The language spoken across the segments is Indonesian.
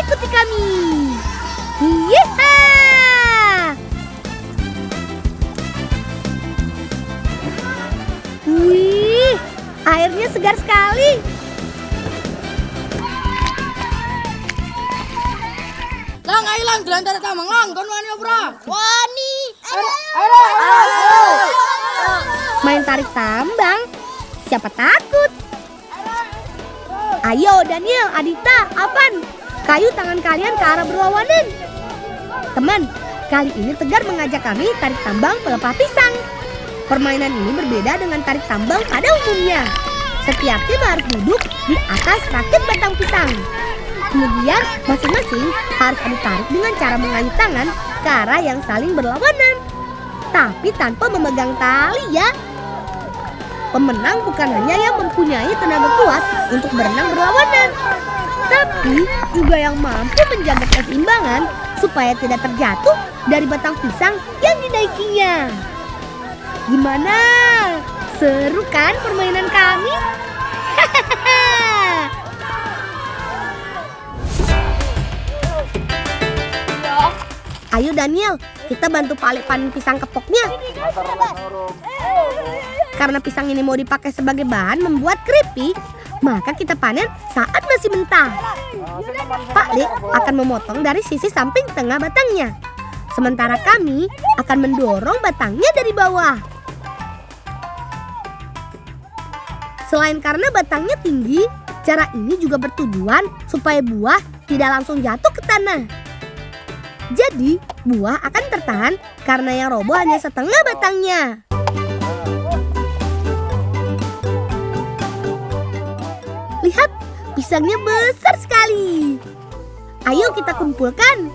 ikuti kami. Yeeha! Wih, airnya segar sekali. Lang, ayo lang, dilantar tamang lang, kon wani ora? Wani. Ayo. Main tarik tambang. Siapa takut? Ayo Daniel, Adita, Avan, kayu tangan kalian ke arah berlawanan. Teman, kali ini Tegar mengajak kami tarik tambang pelepah pisang. Permainan ini berbeda dengan tarik tambang pada umumnya. Setiap tim harus duduk di atas rakit batang pisang. Kemudian masing-masing harus adu tarik dengan cara mengayuh tangan ke arah yang saling berlawanan. Tapi tanpa memegang tali ya. Pemenang bukan hanya yang mempunyai tenaga kuat untuk berenang berlawanan, tapi juga yang mampu menjaga keseimbangan supaya tidak terjatuh dari batang pisang yang dinaikinya. Gimana? Seru kan permainan kami? Ayo Daniel, kita bantu Pak Ale panen pisang kepoknya. Karena pisang ini mau dipakai sebagai bahan membuat keripik, maka kita panen saat masih mentah. Pak Ale akan memotong dari sisi samping tengah batangnya. Sementara kami akan mendorong batangnya dari bawah. Selain karena batangnya tinggi, cara ini juga bertujuan supaya buah tidak langsung jatuh ke tanah. Jadi, buah akan tertahan karena yang roboh hanya setengah batangnya. Lihat, pisangnya besar sekali. Ayo kita kumpulkan.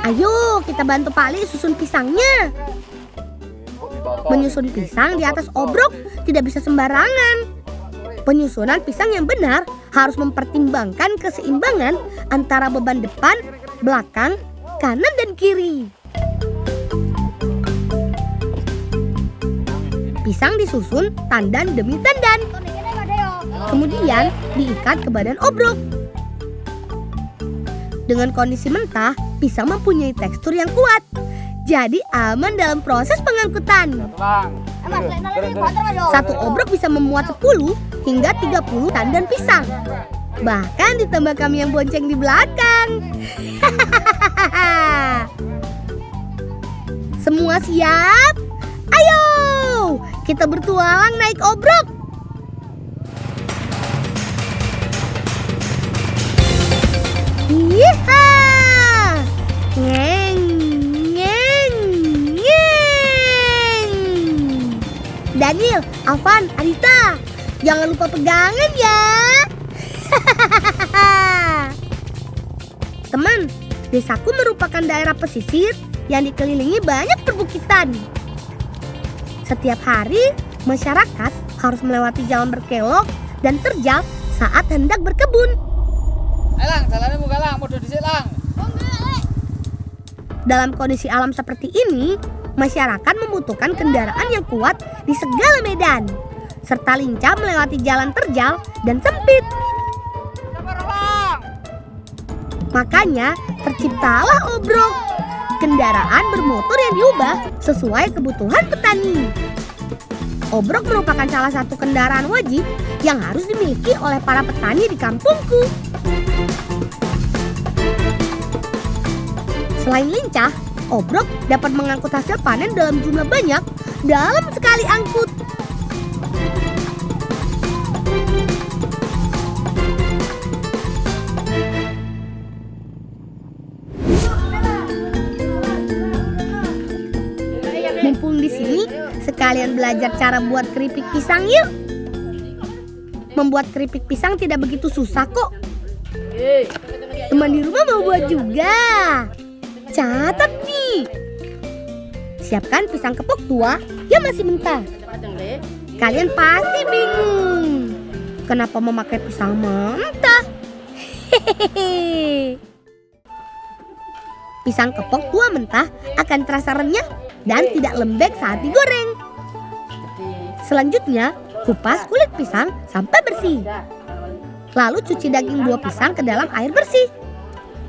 Ayo kita bantu Pak Ale susun pisangnya. Menyusun pisang di atas obrok tidak bisa sembarangan. Penyusunan pisang yang benar harus mempertimbangkan keseimbangan antara beban depan, belakang, kanan, dan kiri. Pisang disusun tandan demi tandan. Kemudian diikat ke badan obrok. Dengan kondisi mentah, pisang mempunyai tekstur yang kuat. Jadi aman dalam proses pengangkutan. Satu obrok bisa memuat 10 hingga 30 tandan pisang. Bahkan ditambah kami yang bonceng di belakang. Semua siap? Ayo, kita bertualang naik obrok. Yeeha! Ngeng, ngeng, ngeng. Daniel, Avan, Adita, jangan lupa pegangan ya. Teman, desaku merupakan daerah pesisir yang dikelilingi banyak perbukitan. Setiap hari, masyarakat harus melewati jalan berkelok dan terjal saat hendak berkebun. Lang, jalannya muka lang, mau duduk lang. Dalam kondisi alam seperti ini, masyarakat membutuhkan kendaraan yang kuat di segala medan, serta lincah melewati jalan terjal dan sempit. Makanya terciptalah obrok, kendaraan bermotor yang diubah sesuai kebutuhan petani. Obrok merupakan salah satu kendaraan wajib yang harus dimiliki oleh para petani di kampungku. Selain lincah, obrok dapat mengangkut hasil panen dalam jumlah banyak dalam sekali angkut. Mumpung di sini, sekalian belajar cara buat keripik pisang yuk. Membuat keripik pisang tidak begitu susah kok. Teman di rumah mau buat juga. Catat nih. Siapkan pisang kepok tua yang masih mentah. Kalian pasti bingung, kenapa memakai pisang mentah? Hehehe. Pisang kepok tua mentah akan terasa renyah dan tidak lembek saat digoreng. Selanjutnya, kupas kulit pisang sampai bersih. Lalu cuci daging buah pisang ke dalam air bersih.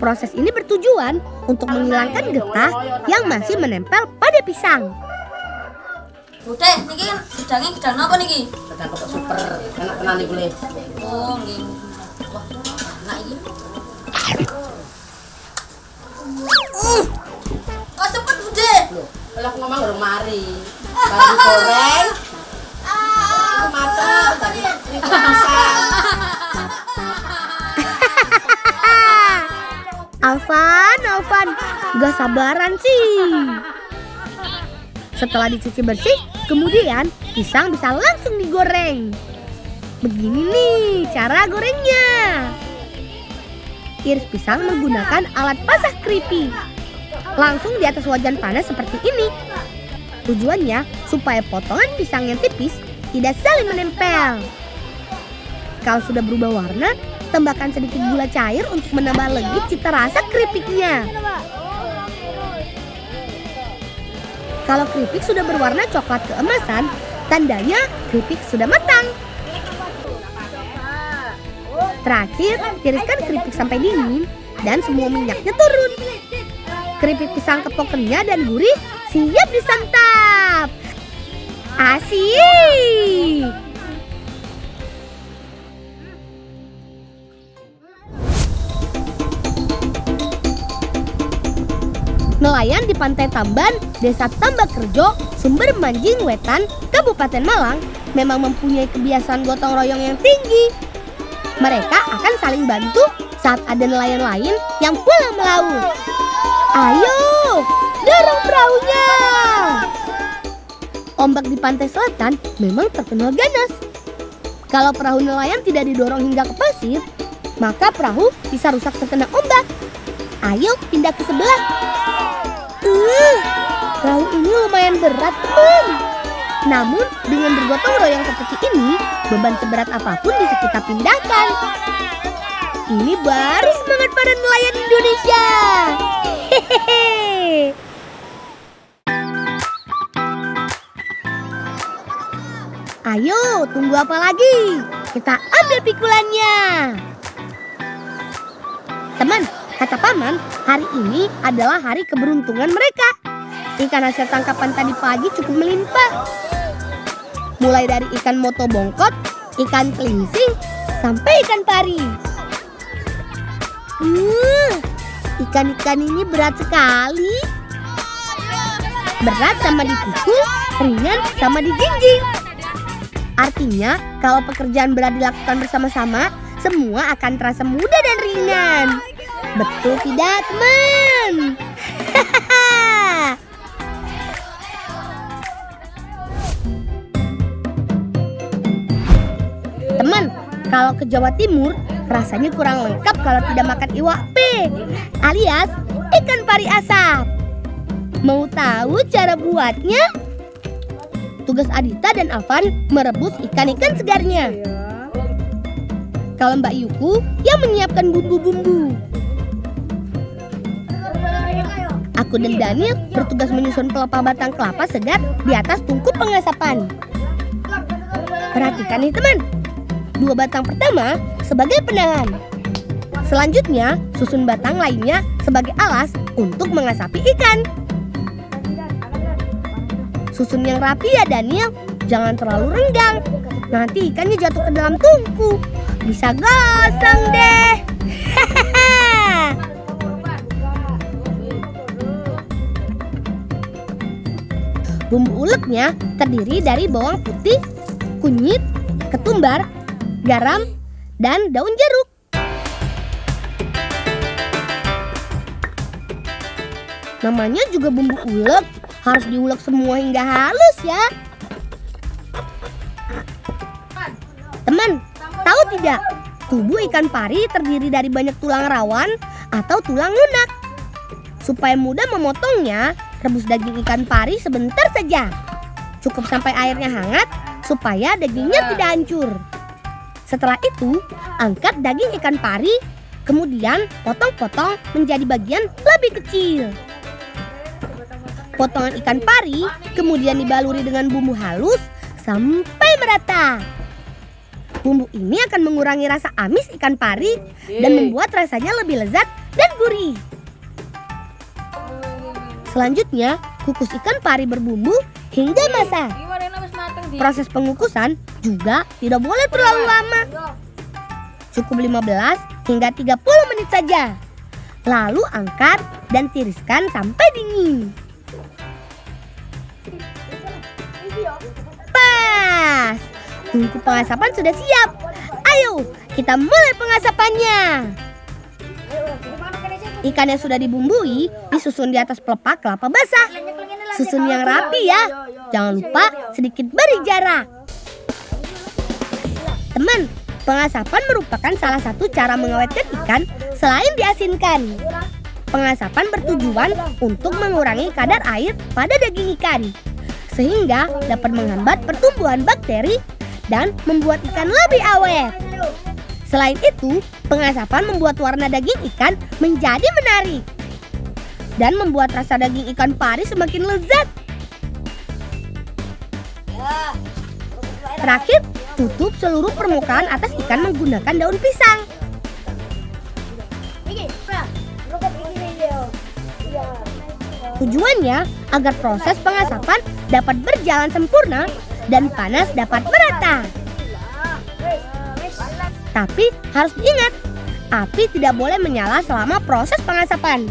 Proses ini bertujuan untuk menghilangkan getah yang masih menempel pada pisang. Udah, niki kan gedangnya gedang apa niki? Gedang kepok super, enak tenan iki Le. Oh, nggih. Wah, enak iki. Kok cepet, Bude? Loh, kalau aku ngomong urung mari. Baru goreng. Itu mateng tadi pisang. Alvan, gak sabaran sih. Setelah dicuci bersih, kemudian pisang bisa langsung digoreng. Begini nih cara gorengnya. Iris pisang menggunakan alat pasah keripik. Langsung di atas wajan panas seperti ini. Tujuannya supaya potongan pisang yang tipis tidak saling menempel. Kalau sudah berubah warna, tambahkan sedikit gula cair untuk menambah legit cita rasa keripiknya. Kalau keripik sudah berwarna coklat keemasan, tandanya keripik sudah matang. Terakhir, tiriskan keripik sampai dingin dan semua minyaknya turun. Keripik pisang kepok renyah dan gurih siap disantap. Asik! Nelayan di Pantai Tamban, Desa Tambakerjo, Sumber Manjing Wetan, Kabupaten Malang memang mempunyai kebiasaan gotong royong yang tinggi. Mereka akan saling bantu saat ada nelayan lain yang pulang melaut. Ayo, dorong perahunya! Ombak di pantai selatan memang terkenal ganas. Kalau perahu nelayan tidak didorong hingga ke pasir, maka perahu bisa rusak terkena ombak. Ayo pindah ke sebelah. Perahu ini lumayan berat, teman. Namun dengan bergotong royong seperti ini, beban seberat apapun bisa kita pindahkan. Ini baru semangat para nelayan Indonesia. Hehehe. Ayo, tunggu apa lagi? Kita ambil pikulannya. Teman, kata Paman, hari ini adalah hari keberuntungan mereka. Ikan hasil tangkapan tadi pagi cukup melimpah. Mulai dari ikan moto bongkot, ikan kelingsing, sampai ikan pari. Ikan-ikan ini berat sekali. Berat sama dipikul, ringan sama dijinjing. Artinya, kalau pekerjaan berat dilakukan bersama-sama, semua akan terasa mudah dan ringan. Betul tidak, teman? Teman, kalau ke Jawa Timur, rasanya kurang lengkap kalau tidak makan iwak P, alias ikan pari asap. Mau tahu cara buatnya? Tugas Adita dan Alvan merebus ikan-ikan segarnya. Kalau Mbak Yuku yang menyiapkan bumbu-bumbu. Aku dan Daniel bertugas menyusun pelepah batang kelapa segar di atas tungku pengasapan. Perhatikan nih teman, 2 batang pertama sebagai penahan. Selanjutnya susun batang lainnya sebagai alas untuk mengasapi ikan. Susun yang rapi ya Daniel, jangan terlalu renggang. Nanti ikannya jatuh ke dalam tungku. Bisa gosong deh. Bumbu uleknya terdiri dari bawang putih, kunyit, ketumbar, garam, dan daun jeruk. Namanya juga bumbu ulek, harus diulek semua hingga halus ya. Teman, tahu tidak? Tubuh ikan pari terdiri dari banyak tulang rawan atau tulang lunak. Supaya mudah memotongnya, rebus daging ikan pari sebentar saja. Cukup sampai airnya hangat supaya dagingnya tidak hancur. Setelah itu, angkat daging ikan pari, kemudian potong-potong menjadi bagian lebih kecil. Potongan ikan pari kemudian dibaluri dengan bumbu halus sampai merata. Bumbu ini akan mengurangi rasa amis ikan pari dan membuat rasanya lebih lezat dan gurih. Selanjutnya, kukus ikan pari berbumbu hingga masak. Proses pengukusan juga tidak boleh terlalu lama. Cukup 15 hingga 30 menit saja. Lalu angkat dan tiriskan sampai dingin. Pas! Tungku pengasapan sudah siap. Ayo, kita mulai pengasapannya. Ikan yang sudah dibumbui disusun di atas pelepah kelapa basah. Susun yang rapi ya. Jangan lupa sedikit beri jarak. Teman, pengasapan merupakan salah satu cara mengawetkan ikan selain diasinkan. Pengasapan bertujuan untuk mengurangi kadar air pada daging ikan, sehingga dapat menghambat pertumbuhan bakteri dan membuat ikan lebih awet. Selain itu, pengasapan membuat warna daging ikan menjadi menarik dan membuat rasa daging ikan pari semakin lezat. Terakhir, tutup seluruh permukaan atas ikan menggunakan daun pisang. Tujuannya agar proses pengasapan dapat berjalan sempurna dan panas dapat merata. Tapi harus diingat, api tidak boleh menyala selama proses pengasapan.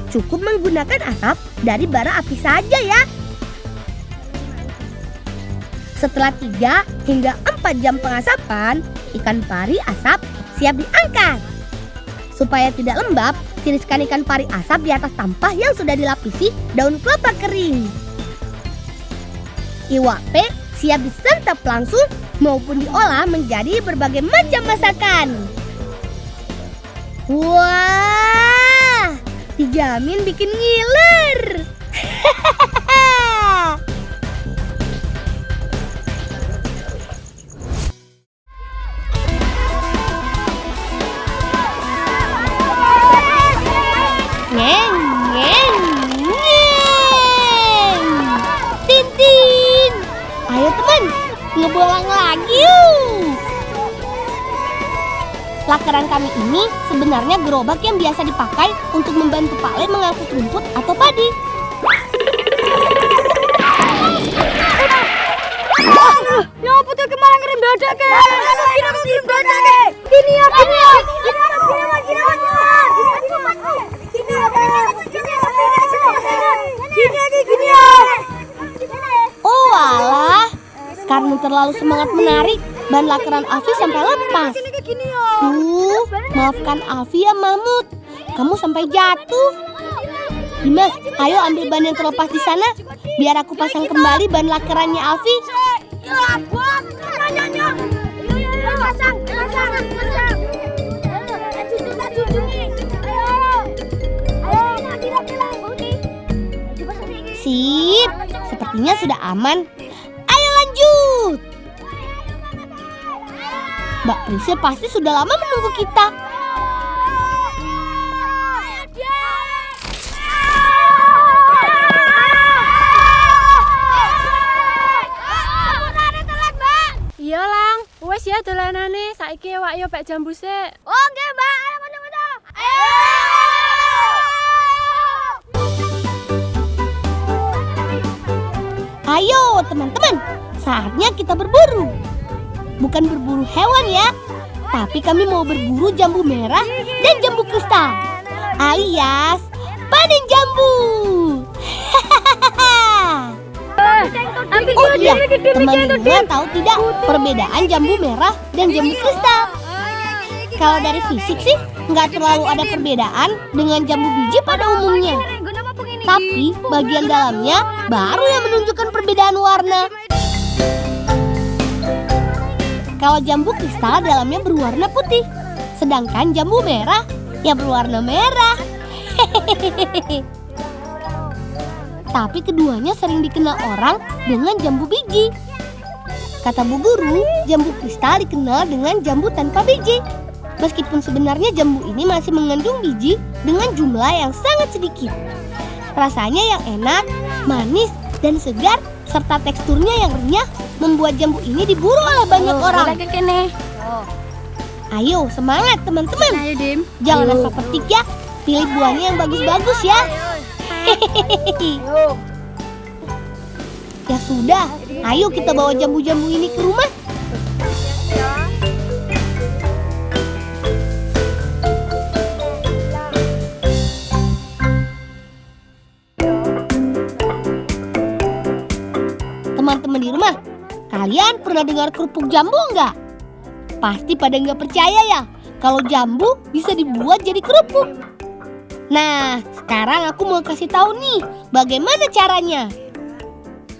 Cukup menggunakan asap dari bara api saja ya. Setelah 3 hingga 4 jam pengasapan, ikan pari asap siap diangkat. Supaya tidak lembab, tiriskan ikan pari asap di atas tampah yang sudah dilapisi daun kelapa kering. Iwak pe siap disantap langsung maupun diolah menjadi berbagai macam masakan. Wah, dijamin bikin ngiler. Ngeng, ngeng, ngeng. Tintin, ayo teman, ngebolang lagi yuk. Lakaran kami ini sebenarnya gerobak yang biasa dipakai untuk membantu Pak Le mengangkut rumput atau padi. Ya apa tuh kemarin ngirim dadak ke? Aku ngirim dadak ke. Gini ya. Oh alah, karena terlalu semangat menarik, ban lakaran Afi sampai lepas. Maafkan Afi ya Mahmud, kamu sampai jatuh. Dimas, ayo ambil ban yang terlepas di sana, biar aku pasang kembali ban lakarannya Afi. Sip, sepertinya sudah aman. Ayo lanjut. Mbak Priscil pasti sudah lama menunggu kita. Iya Lang, wes ya dolanane, saiki awak yo pek jambu sik. Oke, Mbak. Ayo kono-kono. Ayo teman-teman, saatnya kita berburu. Bukan berburu hewan ya, tapi kami mau berburu jambu merah dan jambu kristal, alias panen jambu. Oh iya, teman Lina tahu tidak perbedaan jambu merah dan jambu kristal? Kalau dari fisik sih nggak terlalu ada perbedaan dengan jambu biji pada umumnya. Tapi bagian dalamnya baru yang menunjukkan perbedaan warna. Kalau jambu kristal dalamnya berwarna putih, sedangkan jambu merah ya berwarna merah. Tapi keduanya sering dikenal orang dengan jambu biji. Kata Bu Guru, jambu kristal dikenal dengan jambu tanpa biji. Meskipun sebenarnya jambu ini masih mengandung biji dengan jumlah yang sangat sedikit. Rasanya yang enak, manis, dan segar, serta teksturnya yang renyah membuat jambu ini diburu oleh banyak orang. Ayo semangat teman-teman. Ayo, Dim. Jangan asal petik ya. Pilih buahnya yang bagus-bagus ya. Ya sudah, ayo kita bawa jambu-jambu ini ke rumah. Teman-teman di rumah, kalian pernah dengar kerupuk jambu nggak? Pasti pada nggak percaya ya, kalau jambu bisa dibuat jadi kerupuk. Nah, sekarang aku mau kasih tahu nih, bagaimana caranya.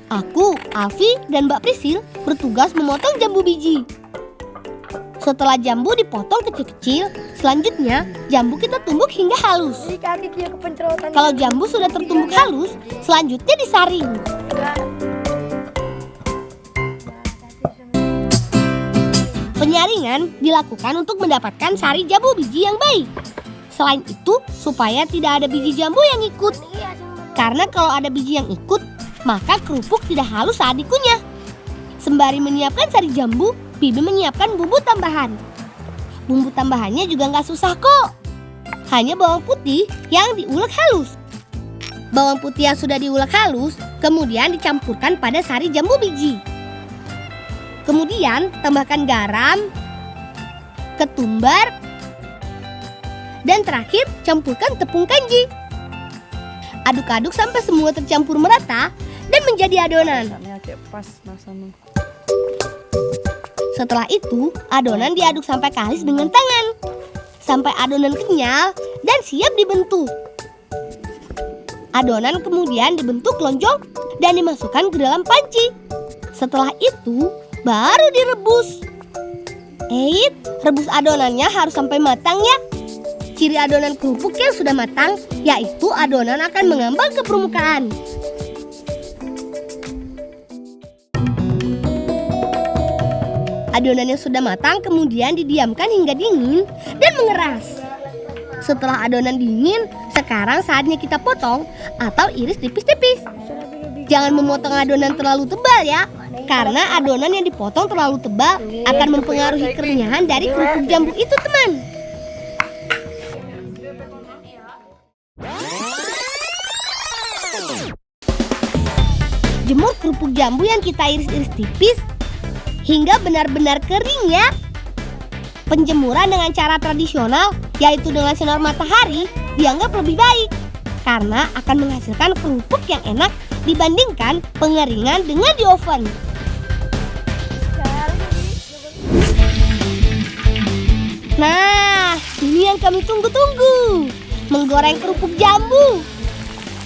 Aku, Alfi, dan Mbak Prisil bertugas memotong jambu biji. Setelah jambu dipotong kecil-kecil, selanjutnya jambu kita tumbuk hingga halus. Kalau jambu sudah tertumbuk halus, selanjutnya disaring. Penyaringan dilakukan untuk mendapatkan sari jambu biji yang baik. Selain itu, supaya tidak ada biji jambu yang ikut. Karena kalau ada biji yang ikut, maka kerupuk tidak halus saat dikunyah. Sembari menyiapkan sari jambu, Bibi menyiapkan bumbu tambahan. Bumbu tambahannya juga nggak susah kok. Hanya bawang putih yang diulek halus. Bawang putih yang sudah diulek halus, kemudian dicampurkan pada sari jambu biji. Kemudian tambahkan garam, ketumbar, dan terakhir campurkan tepung kanji. Aduk-aduk sampai semua tercampur merata dan menjadi adonan. Setelah itu, adonan diaduk sampai kalis dengan tangan. Sampai adonan kenyal dan siap dibentuk. Adonan kemudian dibentuk lonjong dan dimasukkan ke dalam panci. Setelah itu, baru direbus. Rebus adonannya harus sampai matang ya. Ciri adonan kerupuk yang sudah matang, yaitu adonan akan mengambang ke permukaan. Adonan yang sudah matang kemudian didiamkan hingga dingin dan mengeras. Setelah adonan dingin, sekarang saatnya kita potong atau iris tipis-tipis. Jangan memotong adonan terlalu tebal ya, karena adonan yang dipotong terlalu tebal akan mempengaruhi kerenyahan dari kerupuk jambu itu, teman. Jemur kerupuk jambu yang kita iris-iris tipis hingga benar-benar kering ya. Penjemuran dengan cara tradisional, yaitu dengan sinar matahari, dianggap lebih baik karena akan menghasilkan kerupuk yang enak dibandingkan pengeringan dengan di oven. Nah, ini yang kami tunggu-tunggu, menggoreng kerupuk jambu.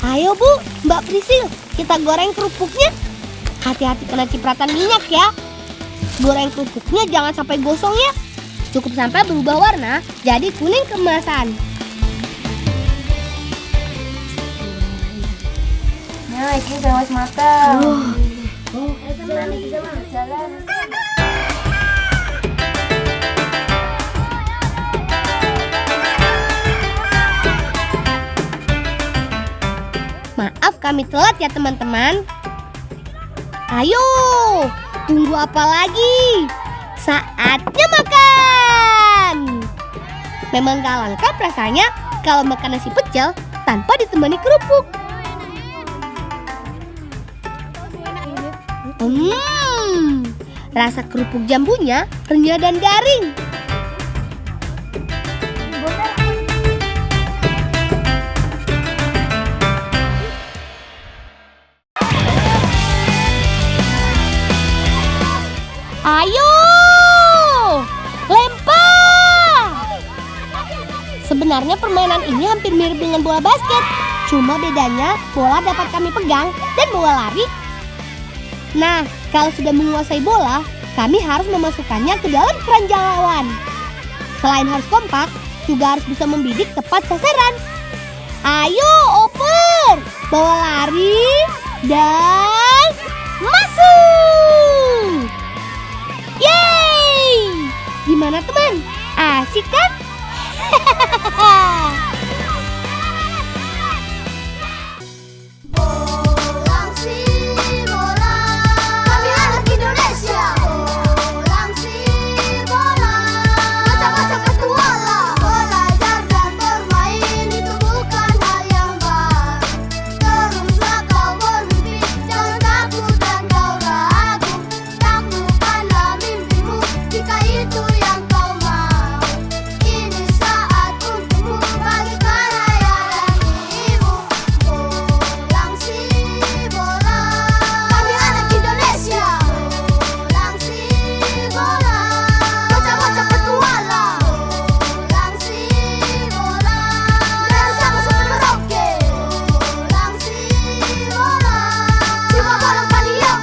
Ayo Bu, Mbak Prisil, kita goreng kerupuknya. Hati-hati kena cipratan minyak ya. Goreng kerupuknya jangan sampai gosong ya. Cukup sampai berubah warna jadi kuning keemasan. Nah, ini udah wis mateng. Jalan. Maaf kami telat ya teman-teman. Ayo, tunggu apa lagi? Saatnya makan. Memang gak lengkap rasanya kalau makan nasi pecel tanpa ditemani kerupuk. Rasa kerupuk jambunya renyah dan garing. Ayo, lempar! Sebenarnya permainan ini hampir mirip dengan bola basket. Cuma bedanya bola dapat kami pegang dan bola lari. Nah, kalau sudah menguasai bola, kami harus memasukkannya ke dalam keranjang lawan. Selain harus kompak, juga harus bisa membidik tepat sasaran. Ayo, oper! Bola lari dan masuk!